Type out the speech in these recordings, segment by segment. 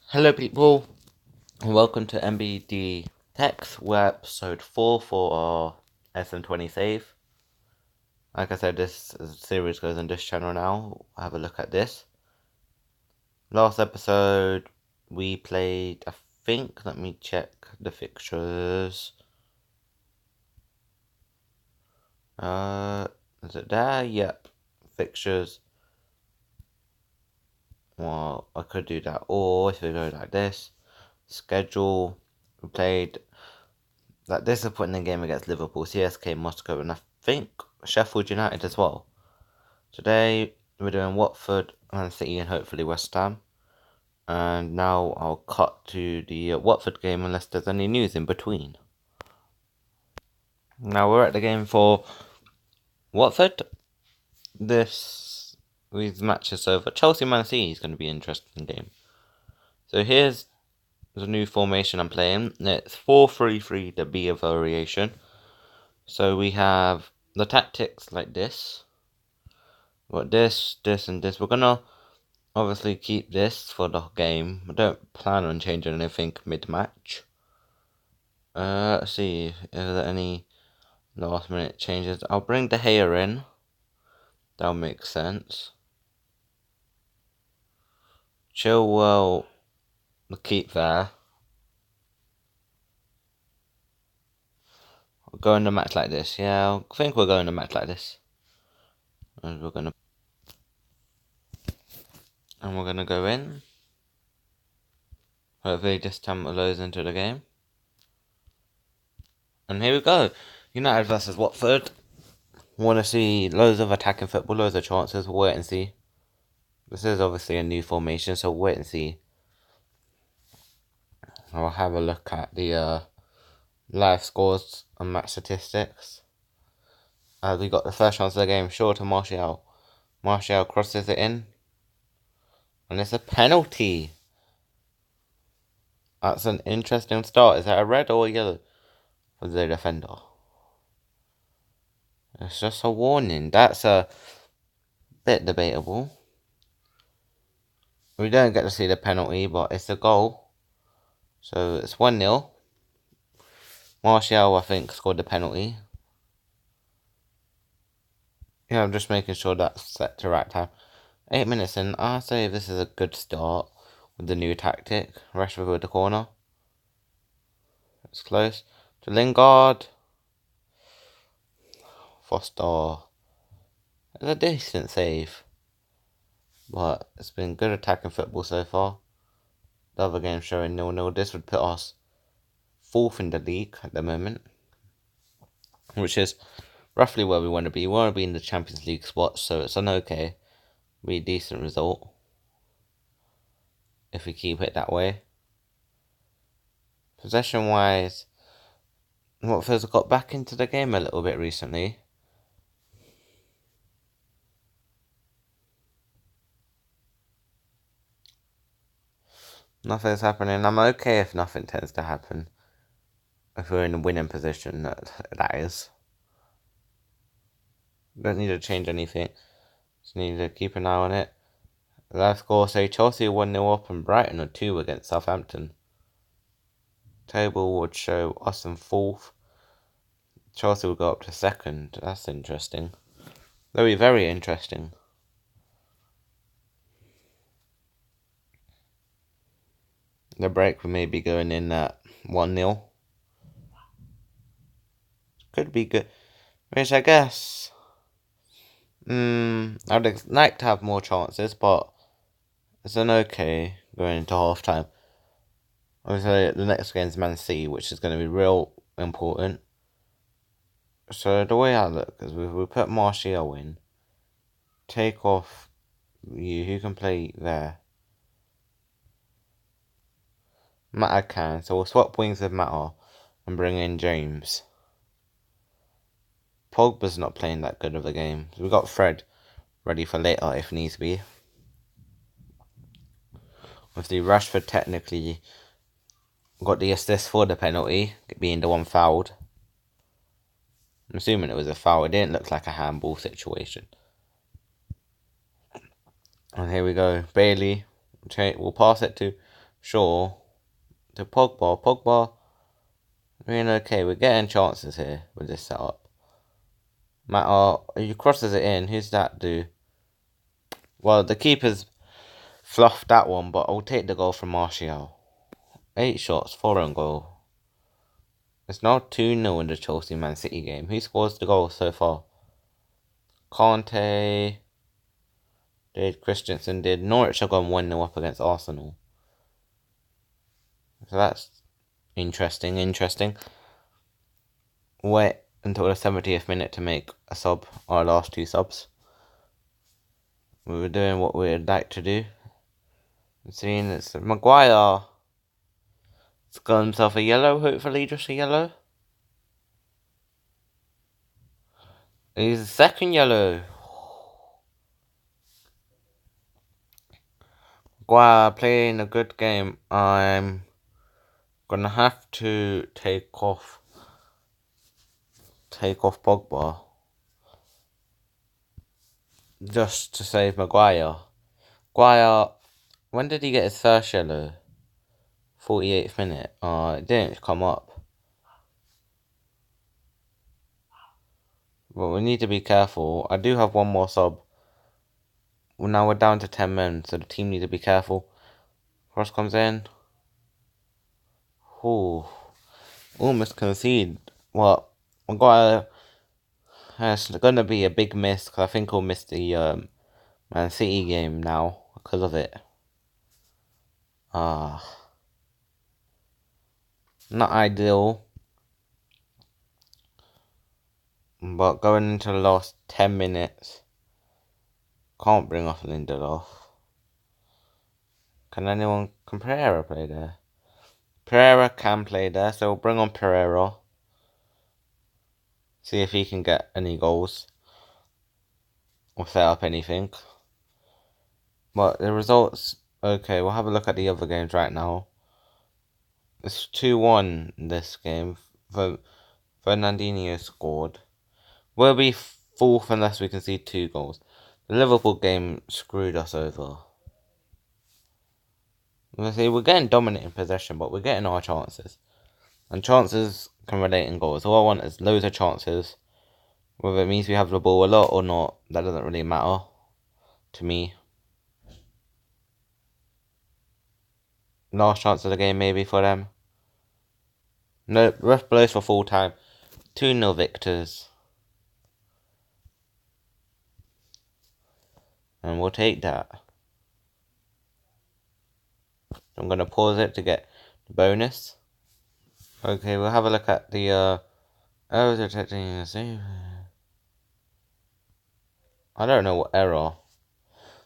Hello, people, and welcome to MBD Techs. We're episode 4 for our SM20 save. Like I said, this series goes on this channel now. Have a look at this. Last episode, we played, I think, let me check the fixtures. Is it there? Yep, fixtures. Well, I could do that, or if we go like this, schedule, we played that disappointing game against Liverpool, CSK Moscow, and I think Sheffield United as well. Today we're doing Watford, Man City, and hopefully West Ham. And now I'll cut to the Watford game unless there's any news in between. Now we're at the game for Watford. These matches over. Chelsea Man City is going to be an interesting game. So here's the new formation I'm playing. It's 4-3-3, the B variation. So we have the tactics like this. Got this, and this. We're gonna obviously keep this for the game. I don't plan on changing anything mid-match. Let's see, is there any last minute changes? I'll bring De Gea in. That'll make sense. Chilwell, we'll keep there. We'll go in a match like this. Yeah, I think we'll go in a match like this. And we're gonna go in. Hopefully this time it loads into the game. And here we go. United versus Watford. Want to see loads of attacking football, loads of chances. We'll wait and see. This is obviously a new formation, so we'll wait and see. I'll have a look at the live scores and match statistics. We got the first chance of the game, short to Martial. Martial crosses it in. And it's a penalty. That's an interesting start. Is that a red or a yellow for the defender? It's just a warning. That's a bit debatable. We don't get to see the penalty, but it's a goal. So it's 1-0. Martial, I think, scored the penalty. Yeah, I'm just making sure that's set to right time. 8 minutes in, I'll say this is a good start with the new tactic. Rashford with the corner. It's close. To Lingard. Foster. It's a decent save. But it's been good attacking football so far. The other game showing 0-0. This would put us 4th in the league at the moment. Which is roughly where we want to be. We want to be in the Champions League spot, so it's an okay, really decent result. If we keep it that way. Possession wise, Watford's got back into the game a little bit recently. Nothing's happening. I'm okay if nothing tends to happen. If we're in a winning position, that is. Don't need to change anything. Just need to keep an eye on it. Live score say Chelsea 1-0 up and Brighton are 2 against Southampton. Table would show us in 4th. Chelsea will go up to 2nd. That's interesting. Very, very interesting. The break we may be going in at 1-0. Could be good. Which I guess I'd like to have more chances, but it's an okay going into half time. Obviously, the next game's Man City, which is going to be real important. So the way I look is we put Martial in, take off you, who can play there? Mata can, so we'll swap wings with Mata and bring in James. Pogba's not playing that good of a game. So we got Fred ready for later if needs be. Obviously, Rashford technically got the assist for the penalty, being the one fouled. I'm assuming it was a foul. It didn't look like a handball situation. And here we go. Bailey. We'll pass it to Shaw to Pogba. Pogba doing okay. We're getting chances here with this setup. Matter, he crosses it in. Who's that do? Well, the keeper's fluffed that one, but I'll take the goal from Martial. 8 shots, 4 on goal. It's now 2-0 in the Chelsea Man City game. Who scores the goal so far? Conte did, Christensen did. Norwich have gone 1-0 up against Arsenal. So that's interesting. Wait until the 70th minute to make a sub, our last 2 subs. We were doing what we'd like to do. Seeing it's Maguire. It's got himself a yellow, hopefully just a yellow. He's a second yellow. Maguire playing a good game. I'm gonna have to take off Pogba just to save Maguire. Maguire, when did he get his first yellow? 48th minute. It didn't come up. But we need to be careful. I do have one more sub. Well, now we're down to 10 men, so the team need to be careful. Cross comes in. Ooh. Almost concede. Well, Maguire has going to be a big miss, because I think he'll miss the Man City game now because of it. Not ideal. But going into the last 10 minutes, can't bring off Lindelof. Can Pereira play there? Pereira can play there, so we'll bring on Pereira. See if he can get any goals. Or set up anything. But the results, okay, we'll have a look at the other games right now. It's 2-1 in this game. Fernandinho scored. We'll be 4th unless we can see 2 goals. The Liverpool game screwed us over. We're getting dominant in possession, but we're getting our chances. And chances can relate in goals. All I want is loads of chances. Whether it means we have the ball a lot or not, that doesn't really matter to me. Last chance of the game maybe for them. No, ref blows for full time. 2-0 victors. And we'll take that. I'm going to pause it to get the bonus. Okay, we'll have a look at the errors detecting the save. I don't know what error.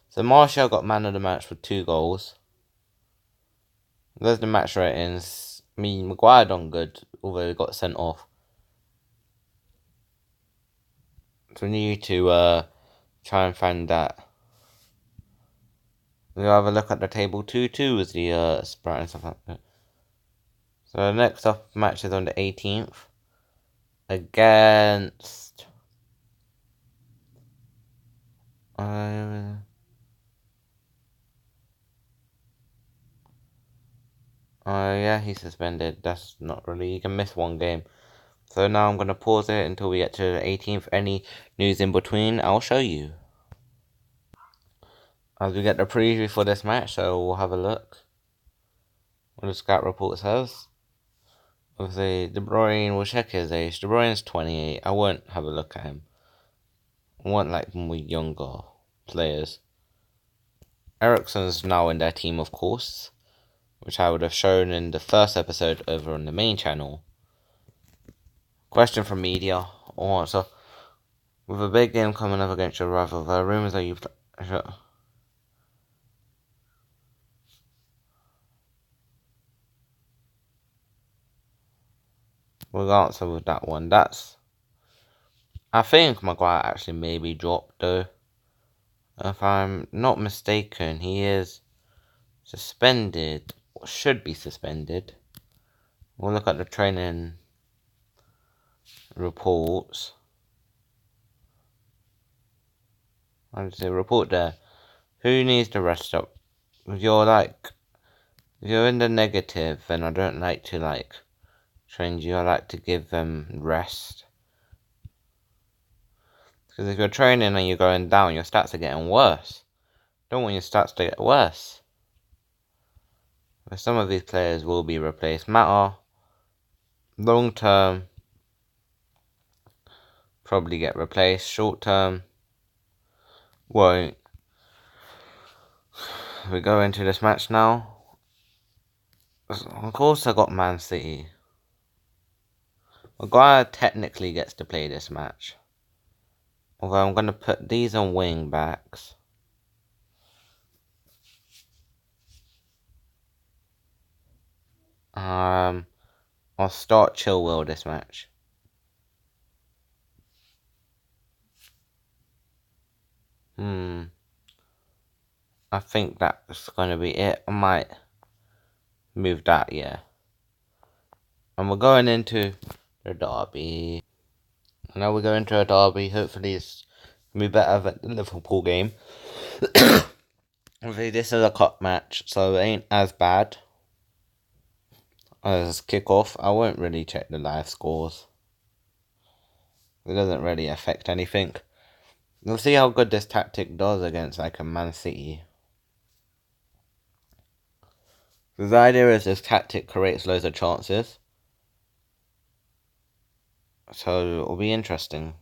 So Martial got man of the match with 2 goals. There's the match ratings. I mean, Maguire done good, although he got sent off. So we need to try and find that. We'll have a look at the table. 2-2 is the sprite and stuff like that. So the next up match is on the 18th. Against... yeah, he's suspended. That's not really... You can miss 1 game. So now I'm going to pause it until we get to the 18th. Any news in between, I'll show you. As we get the preview for this match, so we'll have a look. What the scout report says. Obviously, De Bruyne, we'll check his age. De Bruyne's 28. I won't have a look at him. I want like more younger players. Eriksen's now in their team, of course, which I would have shown in the first episode over on the main channel. Question from media. So, with a big game coming up against your rival, there are rumours that you've... We'll answer with that one. I think Maguire actually maybe dropped though. If I'm not mistaken, he is suspended, or should be suspended. We'll look at the training reports. I'll say report there. Who needs to rest up? If you're like If you're in the negative, then I don't like to change you. I like to give them rest. Because if you're training and you're going down, your stats are getting worse. Don't want your stats to get worse. But some of these players will be replaced. Matter, long term, probably get replaced. Short term, won't. We go into this match now. Of course I got Man City. Maguire technically gets to play this match. Although I'm going to put these on wing backs. I'll start Chilwell this match. I think that's going to be it. I might move that, yeah. And we're going into the derby. Now we go into a derby. Hopefully it's going to be better than the Liverpool game. Obviously this is a cup match, so it ain't as bad as kickoff. I won't really check the live scores. It doesn't really affect anything. We'll see how good this tactic does against a Man City. The idea is this tactic creates loads of chances. So it'll be interesting.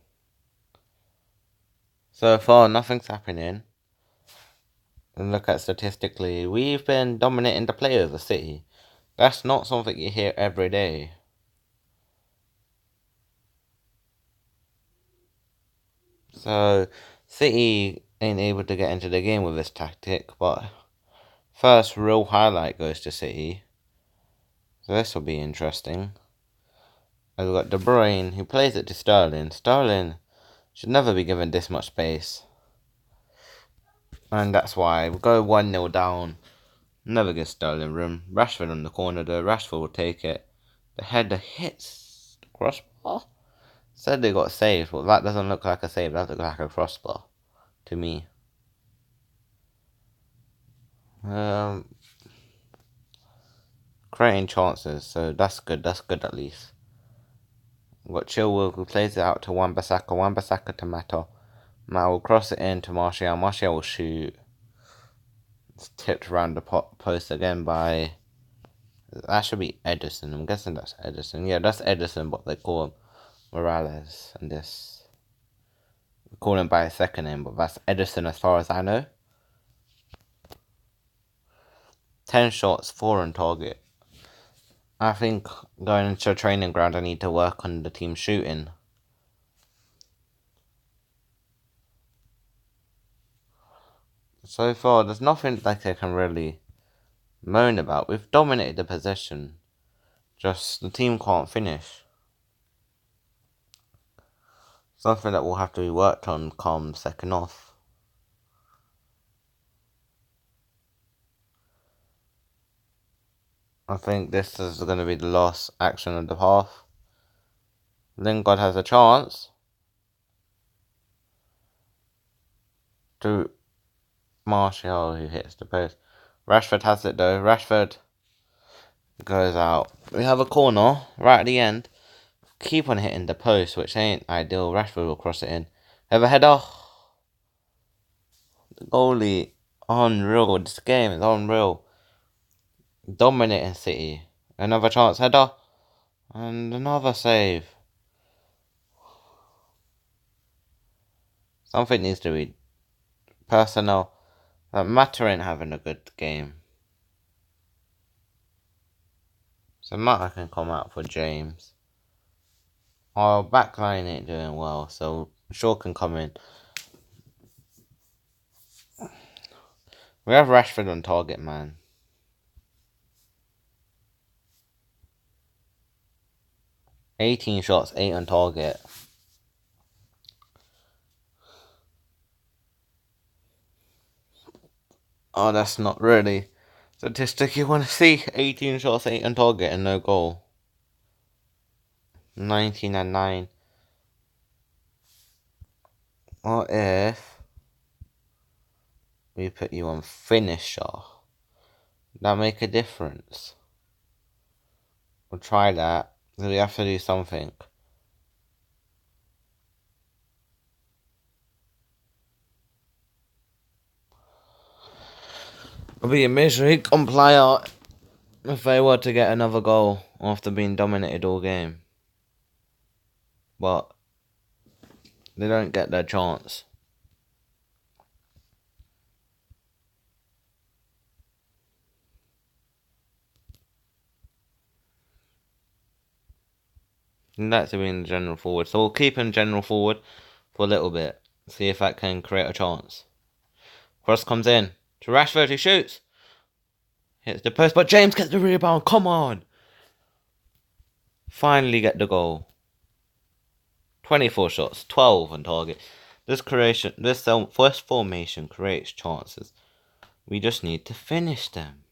So far, nothing's happening. And look at statistically, we've been dominating the play of the City. That's not something you hear every day. So, City ain't able to get into the game with this tactic, but first real highlight goes to City. So this will be interesting. And we've got De Bruyne, who plays it to Sterling. Sterling should never be given this much space. And that's why we'll go 1-0 down. Never give Sterling room. Rashford on the corner though. Rashford will take it. The header hits the crossbar. Said they got saved, but that doesn't look like a save. That looks like a crossbar to me. Creating chances, so that's good. That's good at least. We've got Chilwell who plays it out to Wan-Bissaka. Wan-Bissaka to Mata. Mata will cross it in to Martial. Martial will shoot. It's tipped around the post again by... That should be Edison. I'm guessing that's Edison. Yeah, that's Edison, but they call him Morales. And this... We call him by his second name, but that's Edison as far as I know. 10 shots, 4 on target. I think going into a training ground, I need to work on the team shooting. So far, there's nothing like I can really moan about. We've dominated the possession. Just the team can't finish. Something that will have to be worked on come second off. I think this is going to be the last action of the half. Lingard has a chance to Martial, who hits the post. Rashford has it though. Rashford goes out. We have a corner right at the end. Keep on hitting the post, which ain't ideal. Rashford will cross it in. Have a header. The goalie, unreal. This game is unreal. Dominating City. Another chance, header. And another save. Something needs to be personnel. Mata ain't having a good game. So Mata can come out for James. Our backline ain't doing well, so Shaw can come in. We have Rashford on target, man. 18 shots, 8 on target. Oh, that's not really statistic you want to see. 18 shots, 8 on target and no goal. 19 and 9. What if we put you on finisher? That make a difference. We'll try that. So we have to do something. It'll be a misery complier if they were to get another goal after being dominated all game. But they don't get their chance. And that's to be in the general forward. So we'll keep him general forward for a little bit. See if that can create a chance. Cross comes in to Rashford, who shoots. Hits the post, but James gets the rebound. Come on. Finally get the goal. 24 shots, 12 on target. This first formation creates chances. We just need to finish them.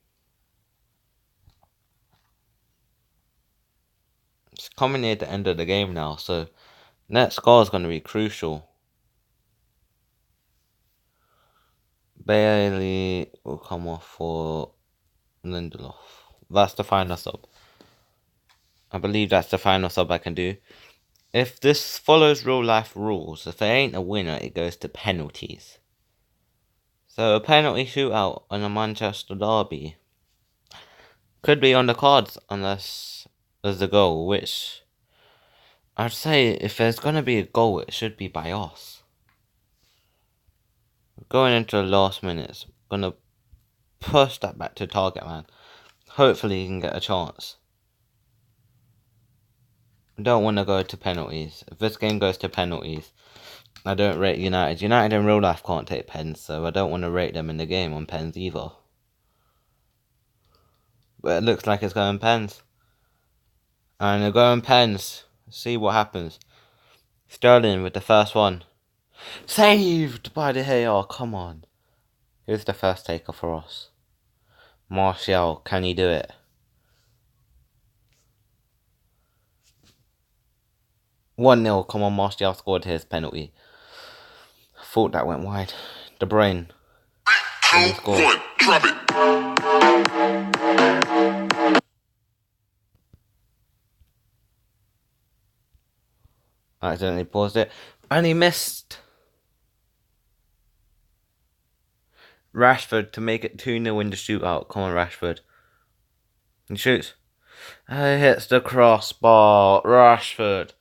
It's coming near the end of the game now, so net score is going to be crucial. Bailey will come off for Lindelof. That's the final sub. I believe that's the final sub I can do. If this follows real life rules, if there ain't a winner, it goes to penalties. So a penalty shootout on a Manchester derby could be on the cards unless there's a goal, which I'd say if there's going to be a goal, it should be by us. Going into the last minutes, going to push that back to target man. Hopefully he can get a chance. I don't want to go to penalties. If this game goes to penalties, I don't rate United. United in real life can't take pens, so I don't want to rate them in the game on pens either. But it looks like it's going pens. And they're going pens. See what happens. Sterling with the first one. Saved by De Gea. Come on. Who's the first taker for us? Martial. Can he do it? 1-0. Come on, Martial scored his penalty. Thought that went wide. De Bruyne. Count one. Drop it. I accidentally paused it. And he missed. Rashford to make it 2-0 in the shootout. Come on, Rashford. He shoots. He hits the crossbar. Rashford.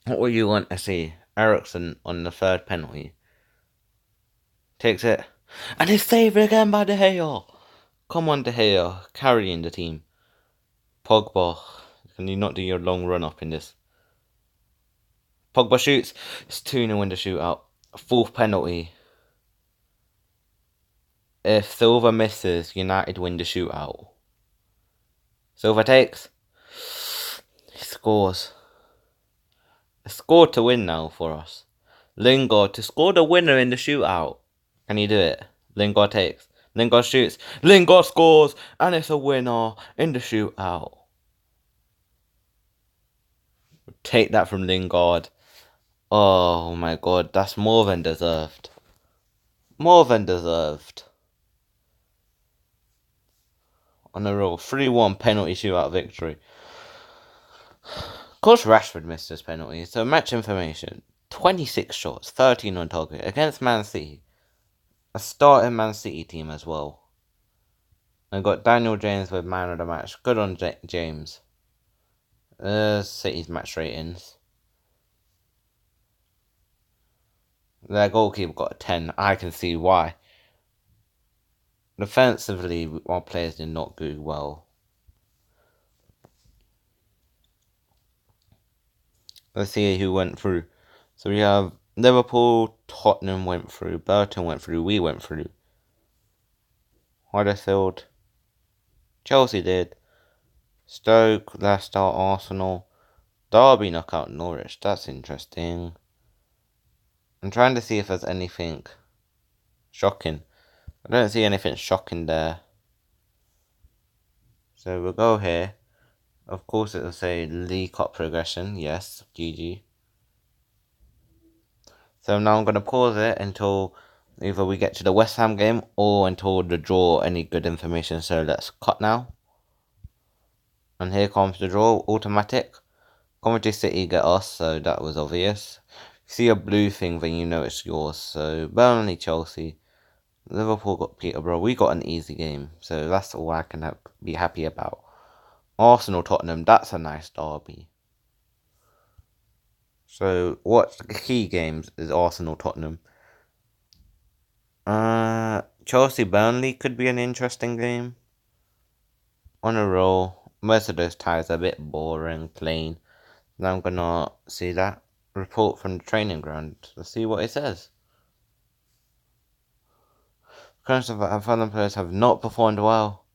What would you want to see? Eriksen on the third penalty. Takes it. And he's saved again by De Gea. Come on, De Gea. Carrying the team. Pogba. Can you not do your long run up in this? Pogba shoots. It's 2-0 in the shootout. Fourth penalty. If Silva misses, United win the shootout. Silva takes. He scores. A score to win now for us. Lingard to score the winner in the shootout. Can he do it? Lingard takes. Lingard shoots. Lingard scores. And it's a winner in the shootout. Take that from Lingard. Oh my god, that's more than deserved. More than deserved. On a roll. 3-1 penalty shootout victory. Of course Rashford missed his penalty. So match information. 26 shots, 13 on target against Man City. A starting Man City team as well. I got Daniel James with man of the match. Good on James. City's match ratings. Their goalkeeper got a 10. I can see why. Defensively, our players did not do well. Let's see who went through. So we have Liverpool, Tottenham went through, Burton went through, we went through. Huddersfield, Chelsea did. Stoke, Leicester, Arsenal. Derby knock out Norwich. That's interesting. I'm trying to see if there's anything shocking. I don't see anything shocking there. So we'll go here. Of course it'll say League Cup progression. Yes, GG. So now I'm going to pause it until Either we get to the West Ham game or until the draw any good information. So let's cut now. And here comes the draw, automatic. Coventry City get us, so that was obvious. You see a blue thing, then you know it's yours. So Burnley, Chelsea, Liverpool got Peterborough. We got an easy game, so that's all I can be happy about. Arsenal, Tottenham, that's a nice derby. So what's the key games is Arsenal, Tottenham. Chelsea, Burnley could be an interesting game. On a roll. Most of those ties are a bit boring, plain. Now I'm gonna see that report from the training ground. Let's see what it says. Current Fulham players have not performed well,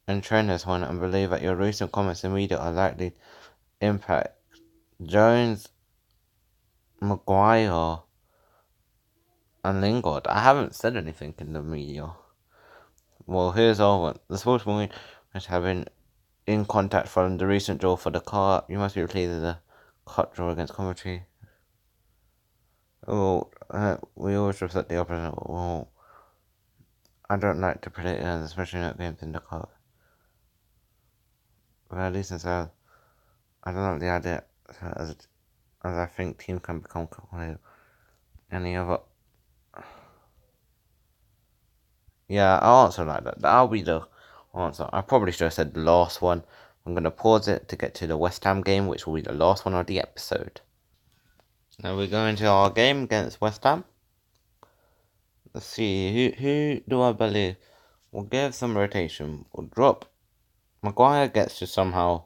and trainers want and believe that your recent comments in media are likely to impact Jones, Maguire, and Lingard. I haven't said anything in the media. Well, here's our one. The sports movie have been in contact following the recent draw for the car. You must be pleased with the cut draw against Coventry. Oh, we always reflect the opposite. Well, I don't like to predict games, especially not games in the cut. But at least I don't like the idea as I think teams can become competitive. Any other? Yeah, I'll answer like that. That'll be the answer. I probably should have said the last one. I'm gonna pause it to get to the West Ham game, which will be the last one of the episode. Now we're going to our game against West Ham. Let's see, who do I believe? We'll give some rotation. We'll drop. Maguire gets to somehow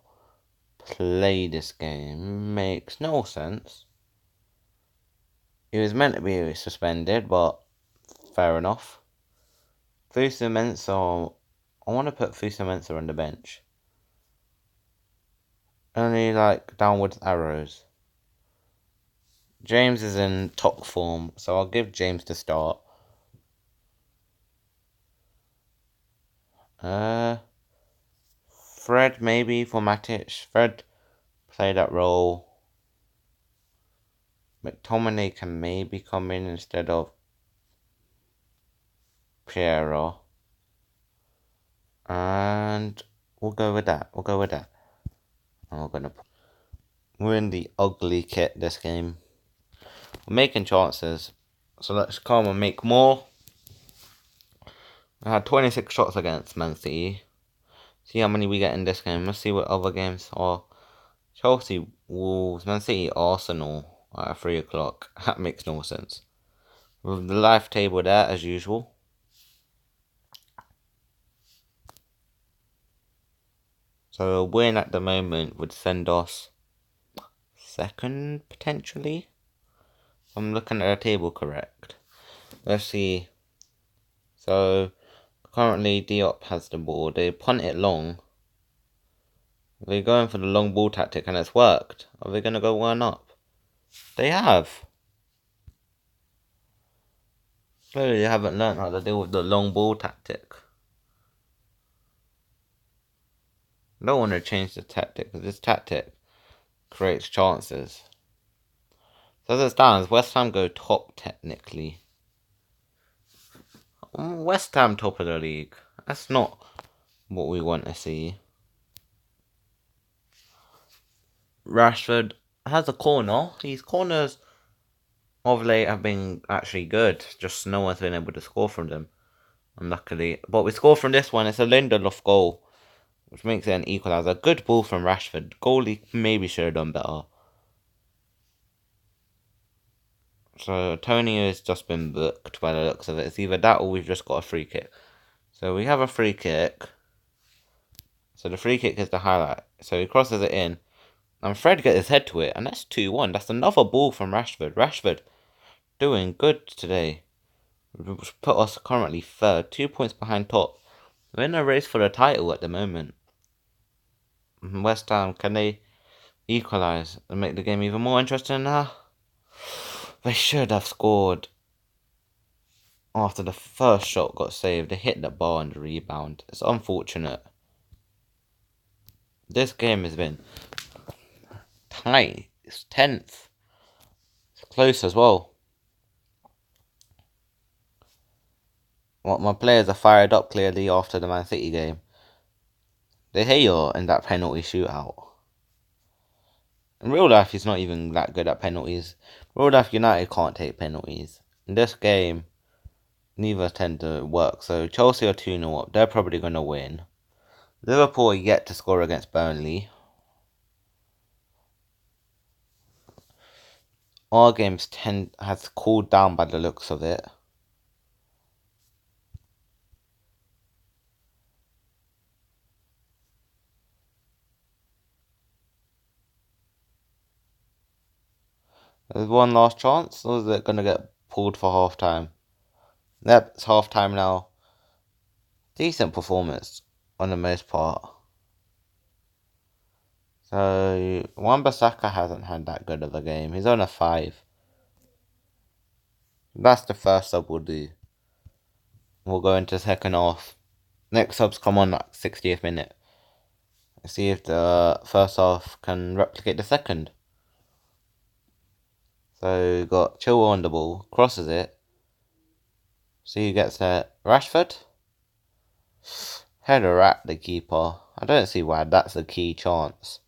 play this game. Makes no sense. He was meant to be suspended, but fair enough. Fusa Mensah, I want to put Fusa Mensah on the bench. Only like downwards arrows. James is in top form, so I'll give James the start. Fred maybe for Matic. Fred play that role. McTominay can maybe come in instead of Piero. And we'll go with that. We're in the ugly kit this game. We're making chances. So let's come and make more. I had 26 shots against Man City. See how many we get in this game. Let's see what other games are. Chelsea, Wolves, Man City, Arsenal at 3 o'clock. That makes no sense. With the live table there as usual. So a win at the moment would send us second, potentially. I'm looking at the table correct. Let's see. So currently Diop has the ball. They punt it long. They're going for the long ball tactic and it's worked. Are they going to go one up? They have. Clearly they haven't learned how to deal with the long ball tactic. I don't want to change the tactic because this tactic creates chances. So as it stands, West Ham go top technically. West Ham top of the league. That's not what we want to see. Rashford has a corner. These corners of late have been actually good. Just no one's been able to score from them. Unluckily. But we score from this one. It's a Lindelof goal, which makes it an equaliser. Good ball from Rashford. Goalie maybe should have done better. So Tony has just been booked by the looks of it. It's either that or we've just got a free kick. So we have a free kick. So the free kick is the highlight. So he crosses it in. And Fred gets his head to it. And that's 2-1. That's another ball from Rashford. Rashford doing good today. Which put us currently third. 2 points behind top. We're in a race for the title at the moment. West Ham, can they equalise and make the game even more interesting now? They should have scored after the first shot got saved. They hit the bar and the rebound. It's unfortunate. This game has been tight. It's 10th. It's close as well. my players are fired up clearly after the Man City game. They hate you in that penalty shootout. In real life, he's not even that good at penalties. Real life, United can't take penalties. In this game, neither tend to work. So Chelsea are 2-0 up. They're probably going to win. Liverpool are yet to score against Burnley. Our games has cooled down by the looks of it. There's one last chance, or is it going to get pulled for half time? Yep, it's half time now. Decent performance on the most part. So, Wan-Bissaka hasn't had that good of a game. He's on a 5. That's the first sub we'll do. We'll go into second half. Next subs come on like 60th minute. See if the first half can replicate the second. So, got Chilwell on the ball. Crosses it. See who gets there. Rashford? Header at the keeper. I don't see why that's a key chance.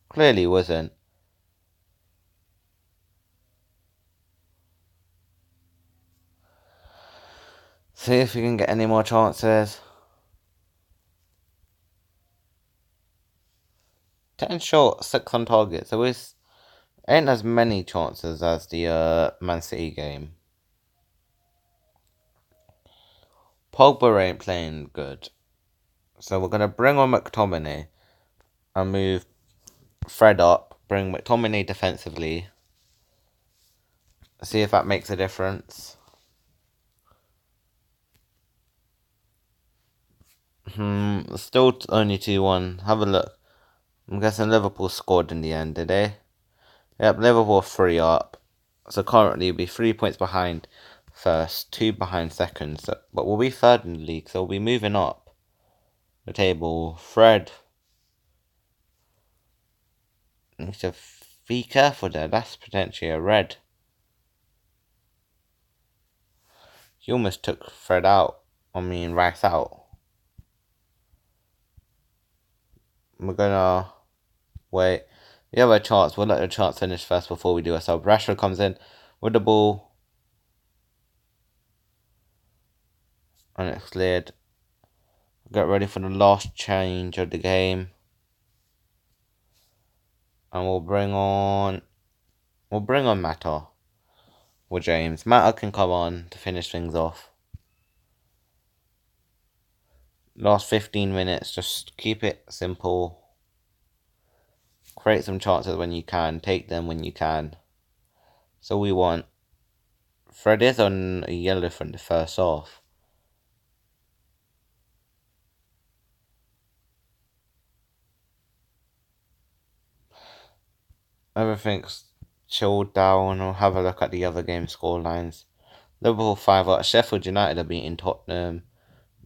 Clearly wasn't. See if we can get any more chances. 10 short, 6 on target. So it ain't as many chances as the Man City game. Pogba ain't playing good. So we're going to bring on McTominay and move Fred up. Bring McTominay defensively. See if that makes a difference. Still only 2-1. Have a look. I'm guessing Liverpool scored in the end, did they? Yep, Liverpool 3 up. So currently we'll be 3 points behind first, 2 behind second. So, but we'll be third in the league, so we'll be moving up the table. Fred needs to be careful there. That's potentially a red. He almost took Fred out. Rice out. We're gonna wait. We have a chance. We'll let the chance finish first before we do a sub. Rashford comes in with the ball. And it's cleared. Get ready for the last change of the game. And we'll bring on Mata or James. Mata can come on to finish things off. Last 15 minutes, just keep it simple. Create some chances when you can. Take them when you can. So we want. Fred is on a yellow from the first half. Everything's chilled down. I'll have a look at the other game scorelines. Liverpool 5 up. Sheffield United are beating Tottenham.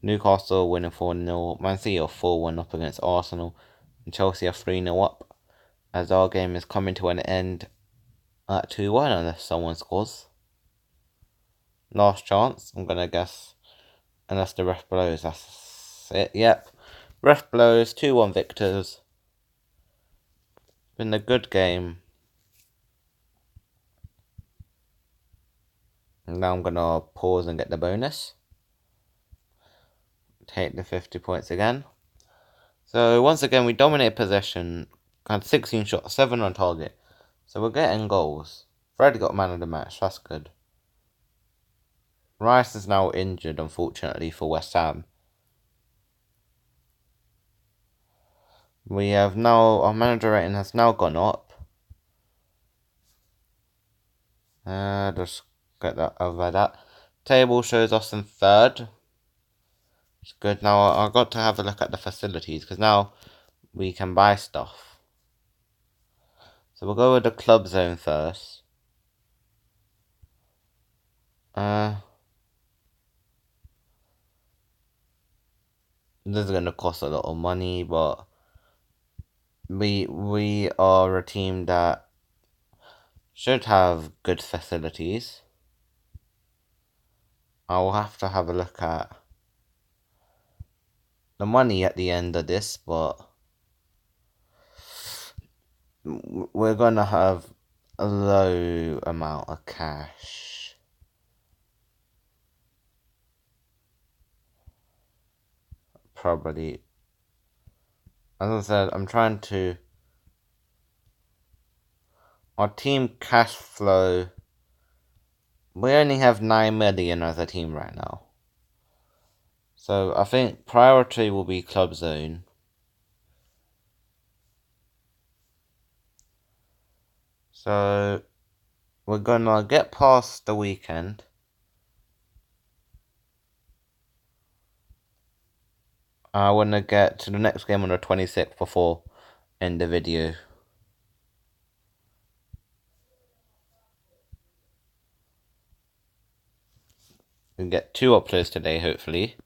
Newcastle winning 4-0. Man City are 4-1 up against Arsenal. And Chelsea are 3-0 up. As our game is coming to an end at 2-1 unless someone scores. Last chance, I'm going to guess. Unless the ref blows, that's it. Yep. Ref blows, 2-1 victors. Been a good game. Now I'm going to pause and get the bonus. Take the 50 points again. So once again, we dominate possession. Had 16 shots, 7 on target. So we're getting goals. Fred got man of the match, that's good. Rice is now injured, unfortunately, for West Ham. We have now, our manager rating has now gone up. Just get that over that. Table shows us in third. It's good. Now I've got to have a look at the facilities because now we can buy stuff. So we'll go with the club zone first. This is going to cost a lot of money, but we are a team that should have good facilities. I'll have to have a look at the money at the end of this, but we're gonna have a low amount of cash. Probably. As I said, I'm trying to... Our team cash flow... We only have 9 million as a team right now. So I think priority will be Club Zone. So we're gonna get past the weekend. I wanna get to the next game on the 26th before end the video. We can get 2 uploads today, hopefully.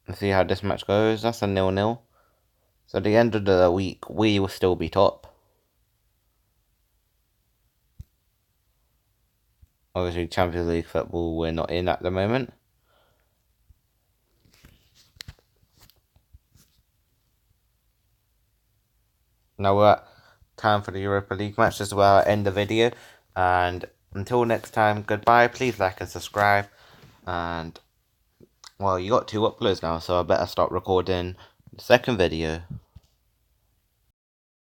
And see how this match goes. That's a 0-0. So at the end of the week, we will still be top. Obviously, Champions League football we're not in at the moment. Now we're at time for the Europa League match. This is where I end the video. And until next time, goodbye. Please like and subscribe. And, well, you got 2 uploads now, so I better start recording the second video.